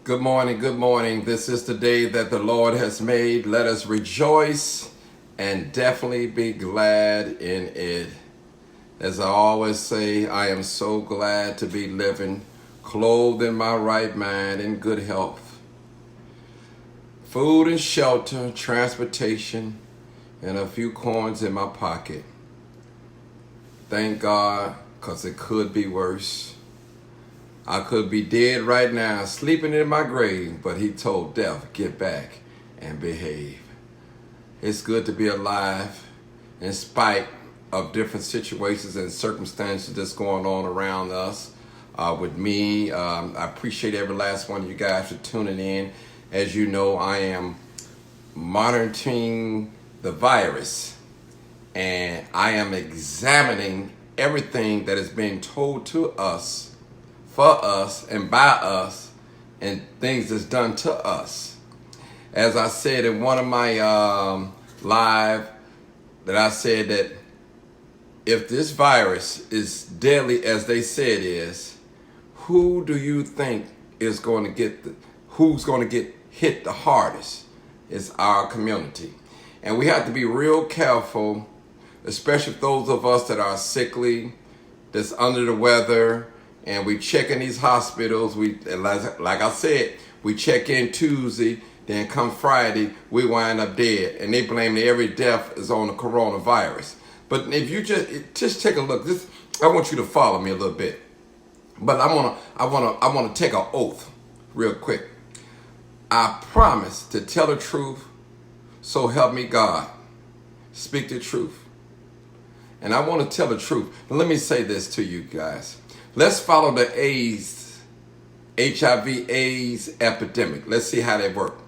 Good morning, good morning. This is the day that the Lord has made. Let us rejoice and definitely be glad in it. As I always say, I am so glad to be living, clothed in my right mind, in good health. Food and shelter, transportation, and a few coins in my pocket. Thank God, because it could be worse. I could be dead right now, sleeping in my grave, but he told death, get back and behave. It's good to be alive in spite of different situations and circumstances that's going on around us. With me, I appreciate every last one of you guys for tuning in. As you know, I am monitoring the virus, and I am examining everything that is being told to us, for us and by us, and things that's done to us. As I said in one of my live, that I said that if this virus is deadly as they say it is, who do you think is going to get who's going to get hit the hardest? It's our community. And we have to be real careful, especially those of us that are sickly, that's under the weather. And we check in these hospitals. Like I said, we check in Tuesday, then come Friday, we wind up dead. And they blame every death is on the coronavirus. But if you just take a look, I want you to follow me a little bit. But I wanna take an oath real quick. I promise to tell the truth, so help me God. Speak the truth. And I want to tell the truth. But let me say this to you guys. Let's follow the HIV/AIDS epidemic. Let's see how they work.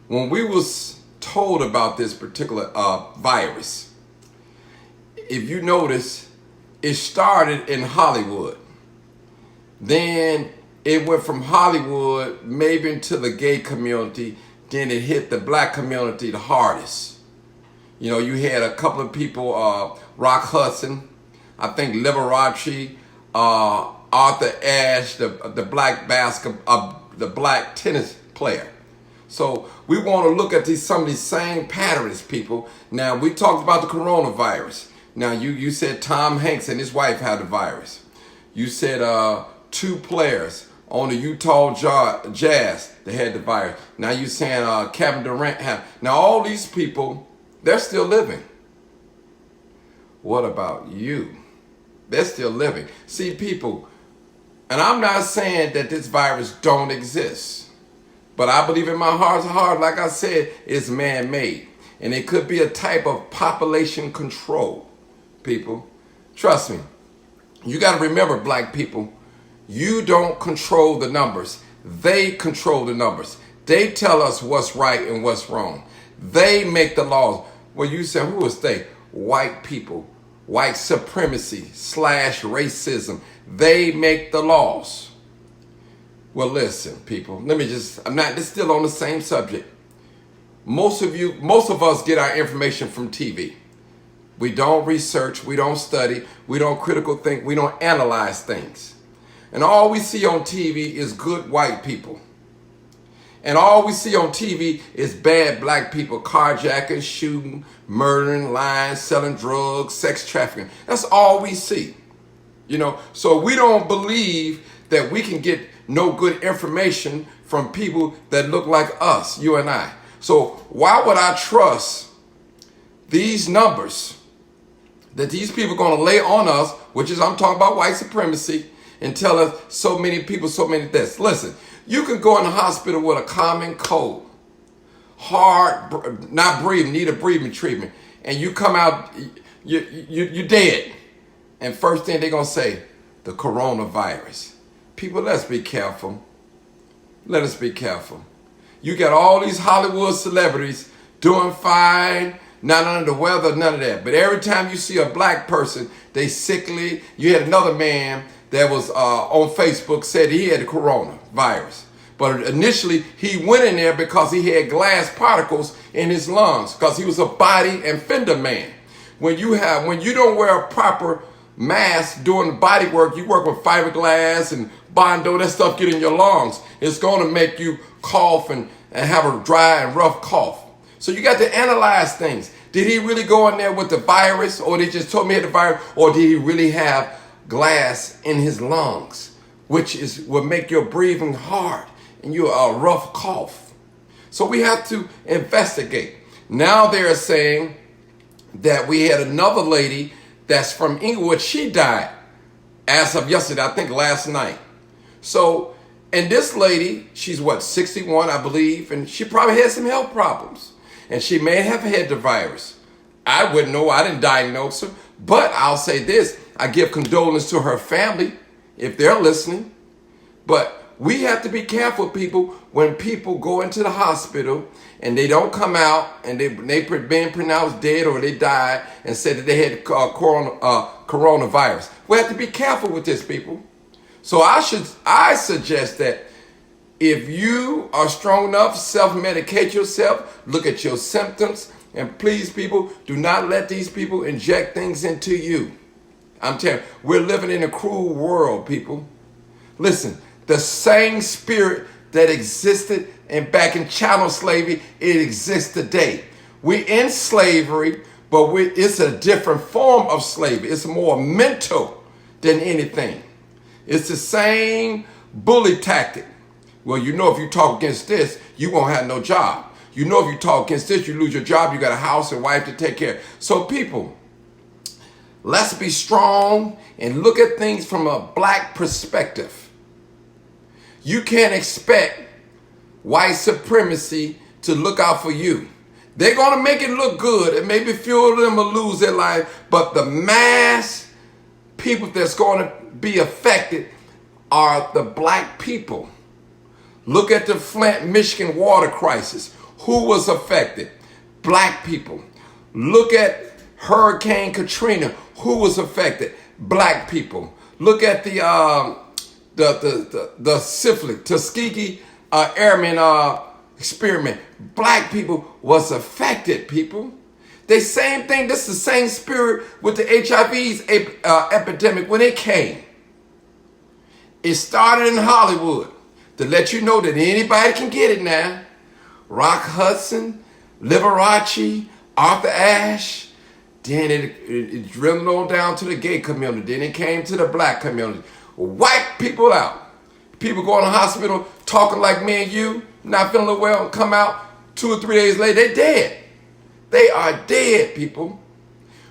When we was told about this particular virus, if you notice, it started in Hollywood. Then it went from Hollywood maybe into the gay community. Then it hit the black community the hardest. You know, you had a couple of people, Rock Hudson, I think Liberace, Arthur Ashe, the black tennis player. So we want to look at some of these same patterns, people. Now, we talked about the coronavirus. Now, you said Tom Hanks and his wife had the virus. You said two players on the Utah Jazz, they had the virus. Now you saying Kevin Durant had. Now all these people, they're still living. What about you? They're still living. See, people, and I'm not saying that this virus don't exist, but I believe in my heart of heart, like I said, it's man-made. And it could be a type of population control, people. Trust me. You got to remember, black people, you don't control the numbers. They control the numbers. They tell us what's right and what's wrong. They make the laws. Well, you say, who is they? White people. White supremacy / racism. They make the laws. Well, listen, people. It's still on the same subject. Most of us get our information from TV. We don't research, we don't study, we don't critical think, we don't analyze things. And all we see on TV is good white people. And all we see on TV is bad black people carjacking, shooting, murdering, lying, selling drugs, sex trafficking. That's all we see. You know, so we don't believe that we can get no good information from people that look like us, you and I. So why would I trust these numbers that these people are going to lay on us, which is, I'm talking about white supremacy, and tell us so many people, so many deaths. Listen, you can go in the hospital with a common cold, hard, not breathing, need a breathing treatment, and you come out, you're dead. And first thing they're going to say, the coronavirus. People, let's be careful. Let us be careful. You got all these Hollywood celebrities doing fine, not under the weather, none of that. But every time you see a black person, they sickly. You had another man that was on Facebook said he had the coronavirus. But initially, he went in there because he had glass particles in his lungs because he was a body and fender man. When you don't wear a proper mask doing body work, you work with fiberglass and Bondo, that stuff get in your lungs. It's going to make you cough and have a dry and rough cough. So you got to analyze things. Did he really go in there with the virus, or they just told me he had the virus, or did he really have glass in his lungs, which will make your breathing hard and you a rough cough? So we have to investigate. Now they're saying that we had another lady that's from Inglewood. She died as of yesterday, I think last night. So, and this lady, she's 61, I believe, and she probably had some health problems. And she may have had the virus. I wouldn't know, I didn't diagnose her. But I'll say this, I give condolence to her family if they're listening. But we have to be careful, people, when people go into the hospital and they don't come out and they've been pronounced dead or they died and said that they had coronavirus. We have to be careful with this, people. So I suggest that if you are strong enough, self-medicate yourself, look at your symptoms, and please, people, do not let these people inject things into you. I'm telling you, we're living in a cruel world, people. Listen, the same spirit that existed back in chattel slavery, it exists today. We're in slavery, but it's a different form of slavery. It's more mental than anything. It's the same bully tactic. Well, you know, if you talk against this, you won't have no job. You know, if you talk against this, you lose your job. You got a house and wife to take care of. So people, let's be strong and look at things from a black perspective. You can't expect white supremacy to look out for you. They're going to make it look good, and maybe a few of them will lose their life, but the mass people that's going to be affected are the black people. Look at the Flint, Michigan water crisis. Who was affected? Black people. Look at Hurricane Katrina. Who was affected? Black people. Look at the syphilis, Tuskegee Airmen experiment. Black people was affected, people. The same thing, this is the same spirit with the HIV's epidemic when it came. It started in Hollywood to let you know that anybody can get it now. Rock Hudson, Liberace, Arthur Ashe, then it drilled on down to the gay community, then it came to the black community. Wipe people out. People go in the hospital talking like me and you, not feeling well, and come out 2 or 3 days later, they're dead. They are dead, people.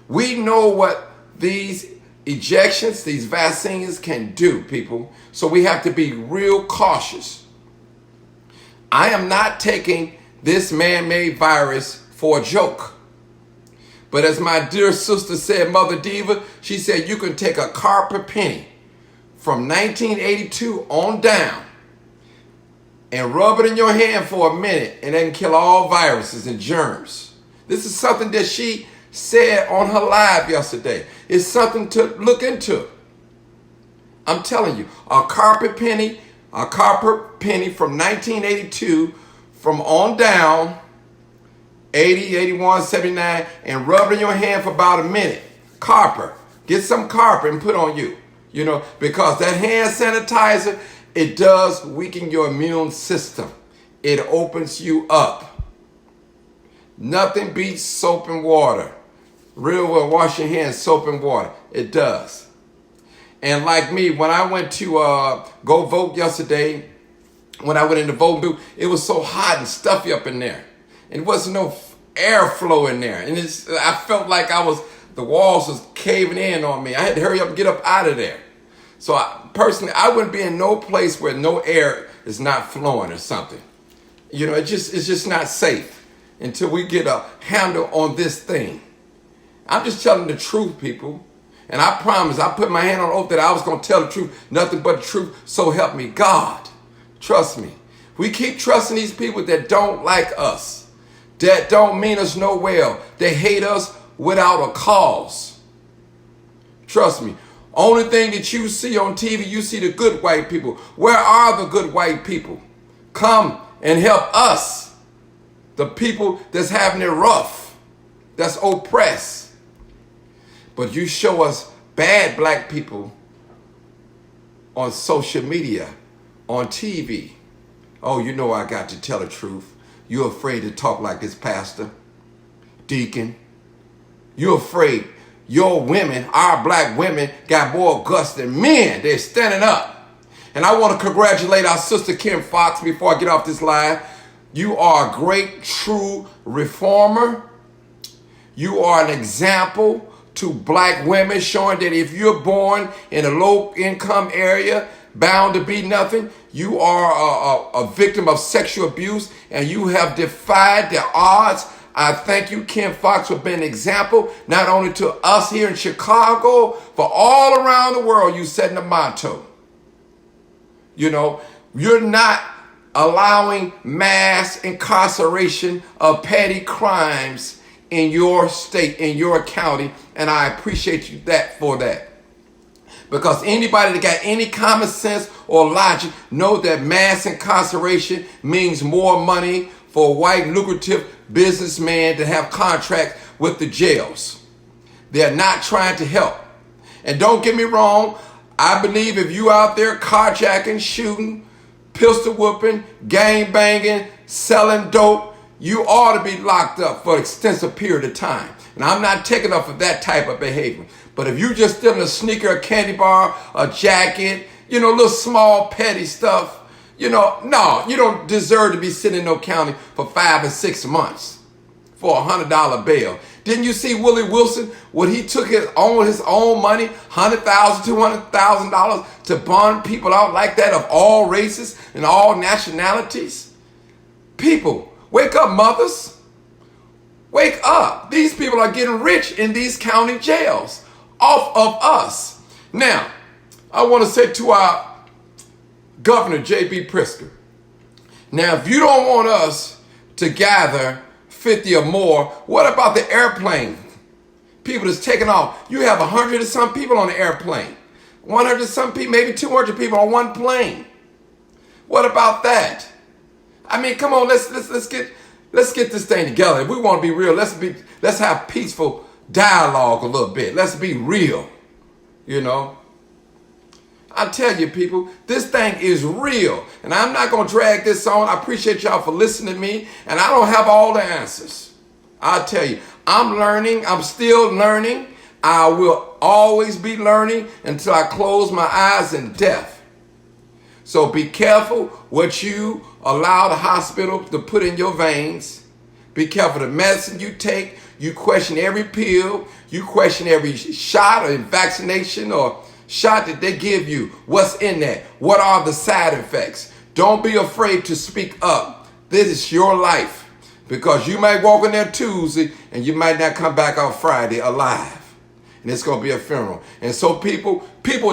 We know what these ejections, these vaccines can do, people. So we have to be real cautious. I am not taking this man-made virus for a joke. But as my dear sister said, Mother Diva, she said you can take a copper penny from 1982 on down and rub it in your hand for a minute and then kill all viruses and germs. This is something that she said on her live yesterday. It's something to look into. I'm telling you, a copper penny from 1982 from on down, 80, 81, 79, and rub it in your hand for about a minute. Copper. Get some copper and put on you. You know, because that hand sanitizer, it does weaken your immune system. It opens you up. Nothing beats soap and water. Real well, wash your hands, soap and water. It does. And like me, when I went to go vote yesterday, when I went in the voting booth, it was so hot and stuffy up in there. And there wasn't no airflow in there. And I felt like the walls was caving in on me. I had to hurry up and get up out of there. So personally, I wouldn't be in no place where no air is not flowing or something. You know, it's just not safe until we get a handle on this thing. I'm just telling the truth, people. And I promise, I put my hand on oath that I was going to tell the truth, nothing but the truth, so help me God. Trust me. We keep trusting these people that don't like us, that don't mean us no well. They hate us without a cause. Trust me. Only thing that you see on TV, you see the good white people. Where are the good white people? Come and help us. The people that's having it rough, that's oppressed. But you show us bad black people on social media, on TV. Oh, you know I got to tell the truth. You're afraid to talk like this, pastor, deacon. You're afraid. Your women, our black women, got more guts than men. They're standing up. And I want to congratulate our sister Kim Fox before I get off this live. You are a great, true reformer. You are an example to black women, showing that if you're born in a low-income area, bound to be nothing, you are a victim of sexual abuse, and you have defied the odds. I thank you, Kim Fox, for being an example, not only to us here in Chicago, but all around the world. You setting a motto. You know, you're not allowing mass incarceration of petty crimes in your state, in your county, and I appreciate you for that. Because anybody that got any common sense or logic know that mass incarceration means more money for white lucrative businessmen to have contracts with the jails. They're not trying to help. And don't get me wrong, I believe if you out there carjacking, shooting, pistol whooping, gang banging, selling dope, you ought to be locked up for an extensive period of time. And I'm not taking up for that type of behavior. But if you just stealing a sneaker, a candy bar, a jacket, little small petty stuff, no, you don't deserve to be sitting in no county for 5 and 6 months for $100 bail. Didn't you see Willie Wilson when he took his own money, $100,000, $200,000 to bond people out like that of all races and all nationalities? People, wake up, mothers. Wake up. These people are getting rich in these county jails off of us. Now, I want to say to our Governor J.B. Pritzker, now if you don't want us to gather 50 or more, what about the airplane? People that's taking off. You have 100 and some people on the airplane. 100 and some people, maybe 200 people on one plane. What about that? I mean, come on, let's get this thing together. If we want to be real, let's have peaceful dialogue a little bit. Let's be real. I tell you, people, this thing is real. And I'm not going to drag this on. I appreciate y'all for listening to me. And I don't have all the answers. I'll tell you, I'm learning. I'm still learning. I will always be learning until I close my eyes in death. So be careful what you allow the hospital to put in your veins. Be careful the medicine you take. You question every pill. You question every shot or vaccination or shot that they give you. What's in that? What are the side effects? Don't be afraid to speak up. This is your life, because you might walk in there Tuesday and you might not come back on Friday alive, and it's going to be a funeral. And so people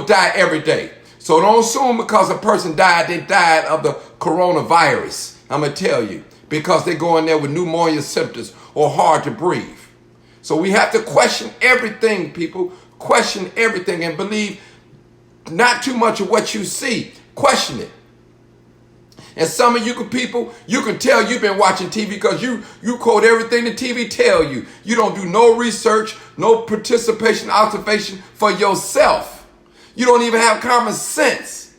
die every day. So don't assume because a person died, they died of the coronavirus. I'm going to tell you, because they go in there with pneumonia symptoms or hard to breathe. So we have to question everything, people. Question everything and believe not too much of what you see. Question it. And some of you people, you can tell you've been watching TV because you quote everything the TV tell you. You don't do no research, no participation, observation for yourself. You don't even have common sense.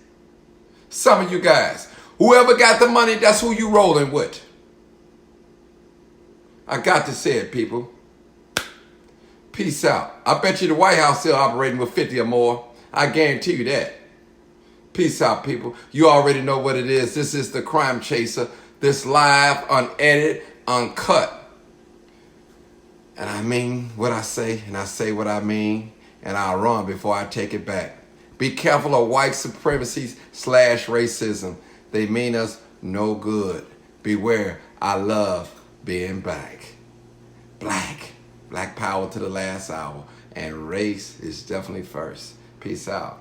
Some of you guys, whoever got the money, that's who you rolling with. I got to say it, people. Peace out. I bet you the White House still operating with 50 or more. I guarantee you that. Peace out, people. You already know what it is. This is the Crime Chaser. This live, unedited, uncut. And I mean what I say, and I say what I mean, and I'll run before I take it back. Be careful of white supremacy / racism. They mean us no good. Beware. I love being black. Black power to the last hour. And race is definitely first. Peace out.